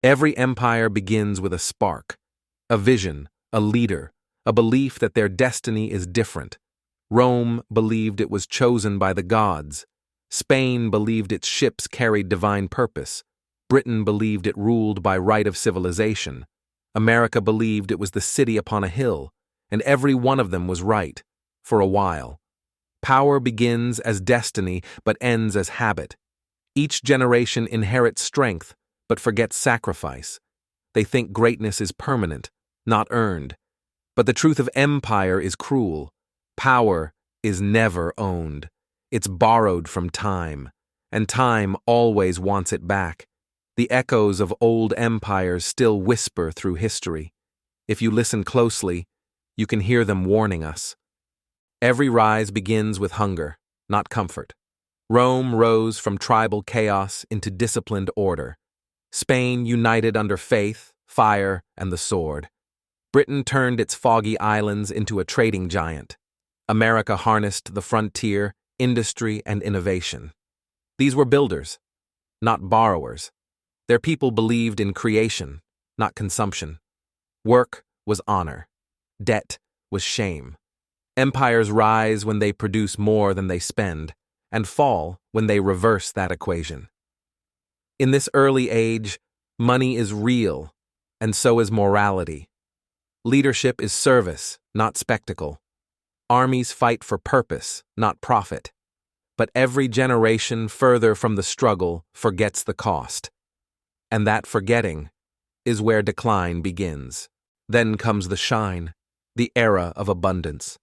Every empire begins with a spark, a vision, a leader, a belief that their destiny is different. Rome believed it was chosen by the gods. Spain believed its ships carried divine purpose. Britain believed it ruled by right of civilization. America believed it was the city upon a hill, and every one of them was right, for a while. Power begins as destiny but ends as habit. Each generation inherits strength but forgets sacrifice. They think greatness is permanent, not earned. But the truth of empire is cruel. Power is never owned. It's borrowed from time, and time always wants it back. The echoes of old empires still whisper through history. If you listen closely, you can hear them warning us. Every rise begins with hunger, not comfort. Rome rose from tribal chaos into disciplined order. Spain united under faith, fire, and the sword. Britain turned its foggy islands into a trading giant. America harnessed the frontier, industry, and innovation. These were builders, not borrowers. Their people believed in creation, not consumption. Work was honor. Debt was shame. Empires rise when they produce more than they spend, and fall when they reverse that equation. In this early age, money is real, and so is morality. Leadership is service, not spectacle. Armies fight for purpose, not profit. But every generation further from the struggle forgets the cost. And that forgetting is where decline begins. Then comes the shine, the era of abundance.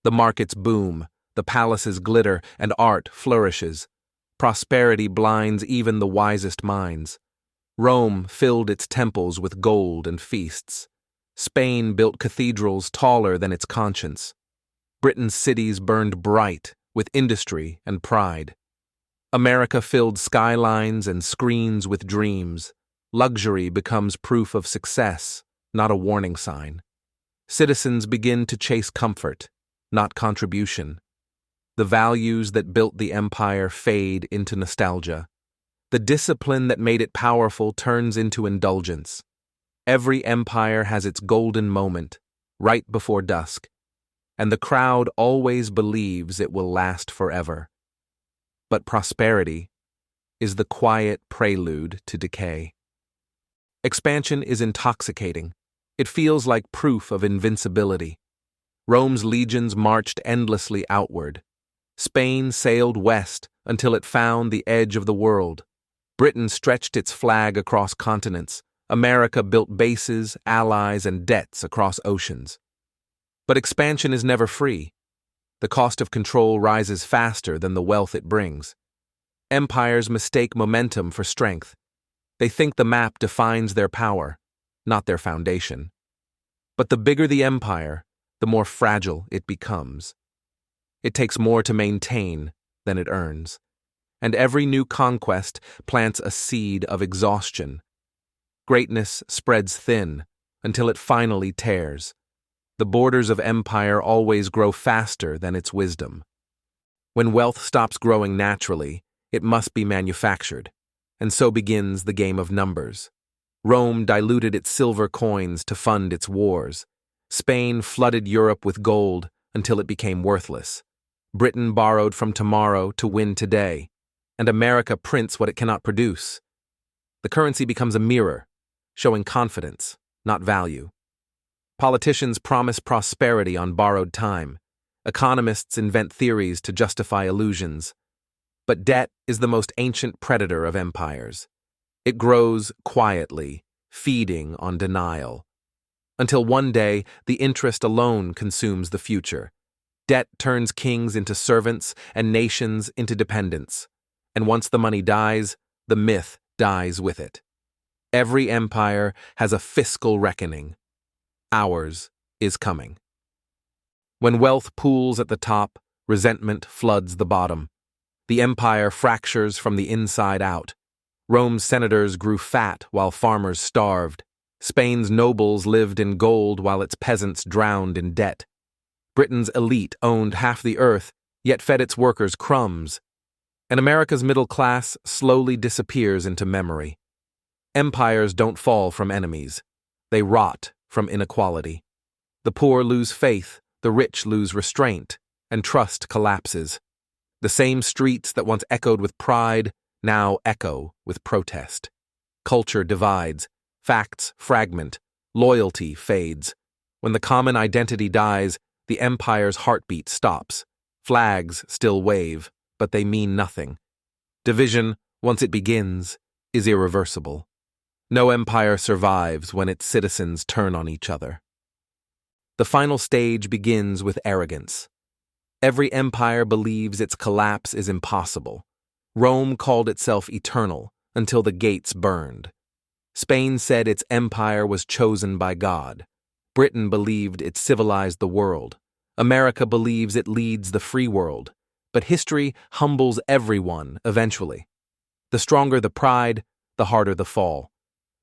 The markets boom, the palaces glitter, and art flourishes. Prosperity blinds even the wisest minds. Rome filled its temples with gold and feasts. Spain built cathedrals taller than its conscience. Britain's cities burned bright with industry and pride. America filled skylines and screens with dreams. Luxury becomes proof of success, not a warning sign. Citizens begin to chase comfort, not contribution. The values that built the empire fade into nostalgia. The discipline that made it powerful turns into indulgence. Every empire has its golden moment, right before dusk, and the crowd always believes it will last forever. But prosperity is the quiet prelude to decay. Expansion is intoxicating. It feels like proof of invincibility. Rome's legions marched endlessly outward. Spain sailed west until it found the edge of the world. Britain stretched its flag across continents. America built bases, allies, and debts across oceans. But expansion is never free. The cost of control rises faster than the wealth it brings. Empires mistake momentum for strength. They think the map defines their power, not their foundation. But the bigger the empire, the more fragile it becomes. It takes more to maintain than it earns. And every new conquest plants a seed of exhaustion. Greatness spreads thin until it finally tears. The borders of empire always grow faster than its wisdom. When wealth stops growing naturally, it must be manufactured, and so begins the game of numbers. Rome diluted its silver coins to fund its wars. Spain flooded Europe with gold until it became worthless. Britain borrowed from tomorrow to win today, and America prints what it cannot produce. The currency becomes a mirror, showing confidence, not value. Politicians promise prosperity on borrowed time. Economists invent theories to justify illusions. But debt is the most ancient predator of empires. It grows quietly, feeding on denial. Until one day, the interest alone consumes the future. Debt turns kings into servants and nations into dependents. And once the money dies, the myth dies with it. Every empire has a fiscal reckoning. Ours is coming. When wealth pools at the top, resentment floods the bottom. The empire fractures from the inside out. Rome's senators grew fat while farmers starved. Spain's nobles lived in gold while its peasants drowned in debt. Britain's elite owned half the earth, yet fed its workers crumbs. And America's middle class slowly disappears into memory. Empires don't fall from enemies. They rot from inequality. The poor lose faith, the rich lose restraint, and trust collapses. The same streets that once echoed with pride now echo with protest. Culture divides, facts fragment, loyalty fades. When the common identity dies, the empire's heartbeat stops. Flags still wave, but they mean nothing. Division, once it begins, is irreversible. No empire survives when its citizens turn on each other. The final stage begins with arrogance. Every empire believes its collapse is impossible. Rome called itself eternal until the gates burned. Spain said its empire was chosen by God. Britain believed it civilized the world. America believes it leads the free world. But history humbles everyone eventually. The stronger the pride, the harder the fall.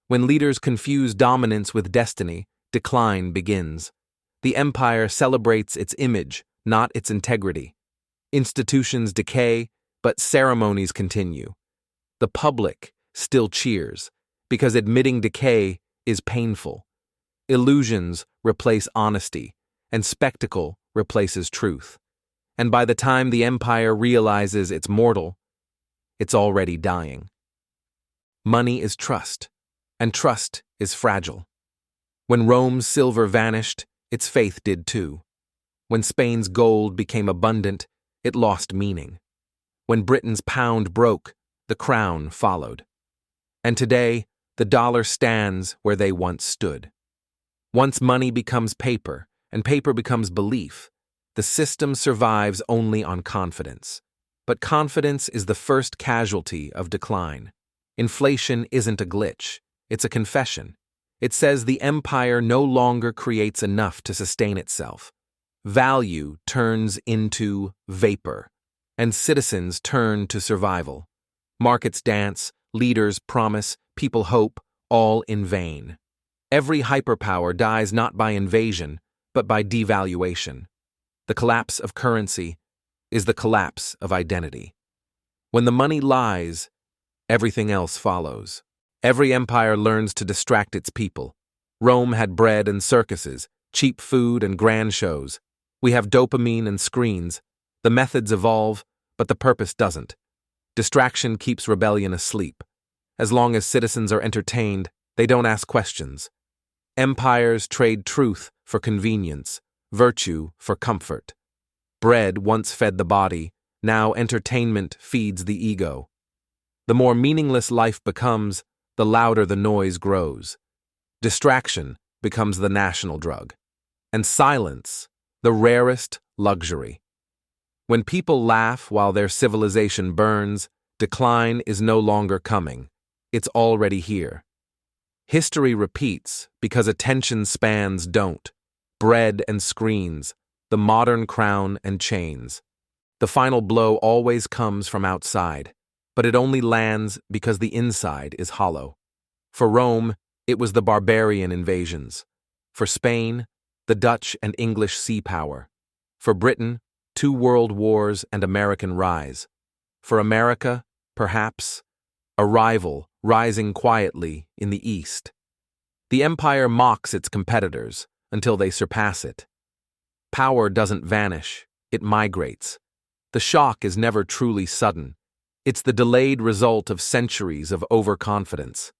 When leaders confuse dominance with destiny, decline begins. The empire celebrates its image, not its integrity. Institutions decay, but ceremonies continue. The public still cheers, because admitting decay is painful. Illusions replace honesty, and spectacle replaces truth. And by the time the empire realizes it's mortal, it's already dying. Money is trust, and trust is fragile. When Rome's silver vanished, its faith did too. When Spain's gold became abundant, it lost meaning. When Britain's pound broke, the crown followed. And today, the dollar stands where they once stood. Once money becomes paper, and paper becomes belief, the system survives only on confidence. But confidence is the first casualty of decline. Inflation isn't a glitch, it's a confession. It says the empire no longer creates enough to sustain itself. Value turns into vapor, and citizens turn to survival. Markets dance, leaders promise, people hope, all in vain. Every hyperpower dies not by invasion, but by devaluation. The collapse of currency is the collapse of identity. When the money lies, everything else follows. Every empire learns to distract its people. Rome had bread and circuses, cheap food and grand shows. We have dopamine and screens. The methods evolve, but the purpose doesn't. Distraction keeps rebellion asleep. As long as citizens are entertained, they don't ask questions. Empires trade truth for convenience, virtue for comfort. Bread once fed the body, now entertainment feeds the ego. The more meaningless life becomes, the louder the noise grows. Distraction becomes the national drug, and silence the rarest luxury. When people laugh while their civilization burns, decline is no longer coming. It's already here. History repeats because attention spans don't. Bread and screens, the modern crown and chains. The final blow always comes from outside, but it only lands because the inside is hollow. For Rome, it was the barbarian invasions. For Spain, the Dutch and English sea power. For Britain, 2 world wars and American rise. For America, perhaps, a rival rising quietly in the east. The empire mocks its competitors until they surpass it. Power doesn't vanish, it migrates. The shock is never truly sudden. It's the delayed result of centuries of overconfidence.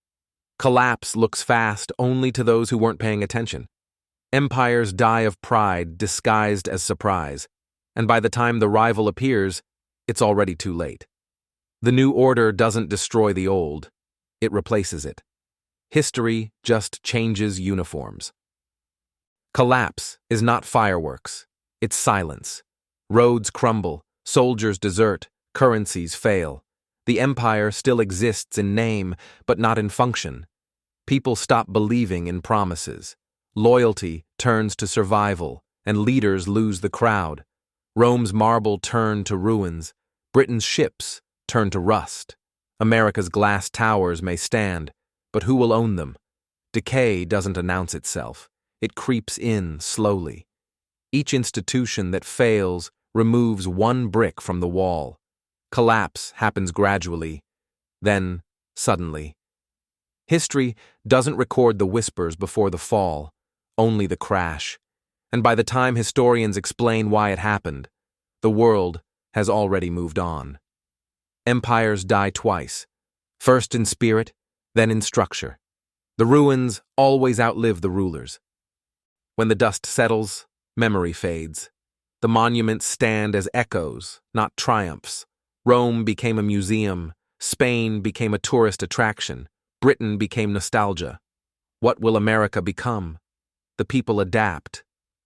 Collapse looks fast only to those who weren't paying attention. Empires die of pride disguised as surprise, and by the time the rival appears, it's already too late. The new order doesn't destroy the old, it replaces it. History just changes uniforms. Collapse is not fireworks, it's silence. Roads crumble, soldiers desert, currencies fail. The empire still exists in name, but not in function. People stop believing in promises. Loyalty turns to survival, and leaders lose the crowd. Rome's marble turned to ruins. Britain's ships turn to rust. America's glass towers may stand, but who will own them? Decay doesn't announce itself. It creeps in slowly. Each institution that fails removes one brick from the wall. Collapse happens gradually, then suddenly. History doesn't record the whispers before the fall, only the crash. And by the time historians explain why it happened, the world has already moved on. Empires die twice, first in spirit, then in structure. The ruins always outlive the rulers. When the dust settles, memory fades. The monuments stand as echoes, not triumphs. Rome became a museum, Spain became a tourist attraction, Britain became nostalgia. What will America become? The people adapt.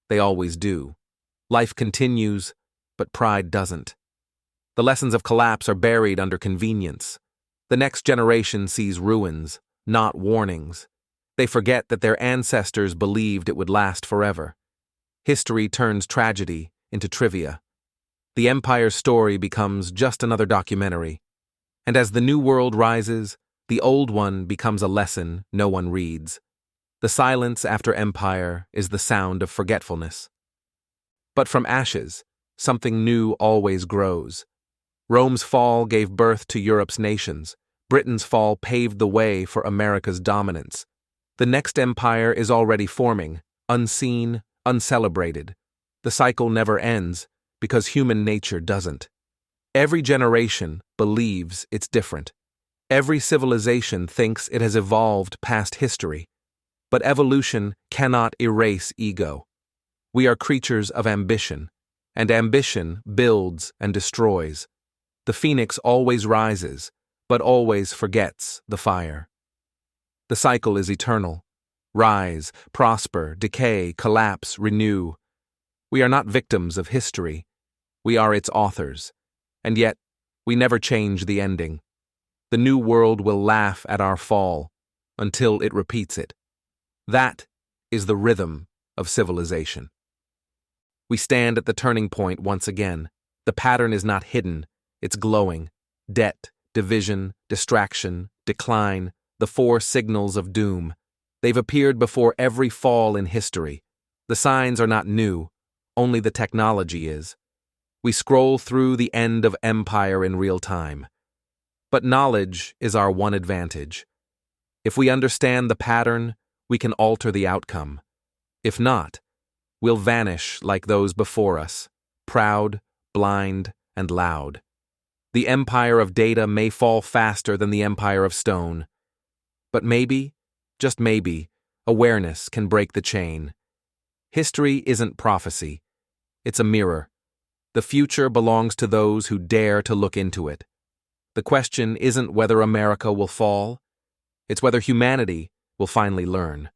They always do. Life continues, but pride doesn't. The lessons of collapse are buried under convenience. The next generation sees ruins, not warnings. They forget that their ancestors believed it would last forever. History turns tragedy into trivia. The empire's story becomes just another documentary. And as the new world rises, the old one becomes a lesson no one reads. The silence after empire is the sound of forgetfulness. But from ashes, something new always grows. Rome's fall gave birth to Europe's nations. Britain's fall paved the way for America's dominance. The next empire is already forming, unseen, uncelebrated. The cycle never ends, because human nature doesn't. Every generation believes it's different. Every civilization thinks it has evolved past history. But evolution cannot erase ego. We are creatures of ambition, and ambition builds and destroys. The phoenix always rises, but always forgets the fire. The cycle is eternal. Rise, prosper, decay, collapse, renew. We are not victims of history. We are its authors. And yet, we never change the ending. The new world will laugh at our fall until it repeats it. That is the rhythm of civilization. We stand at the turning point once again. The pattern is not hidden, it's glowing. Debt, division, distraction, decline, the four signals of doom. They've appeared before every fall in history. The signs are not new, only the technology is. We scroll through the end of empire in real time. But knowledge is our one advantage. If we understand the pattern, we can alter the outcome. If not, we'll vanish like those before us, proud, blind, and loud. The empire of data may fall faster than the empire of stone. But maybe, just maybe, awareness can break the chain. History isn't prophecy. It's a mirror. The future belongs to those who dare to look into it. The question isn't whether America will fall. It's whether humanity will finally learn.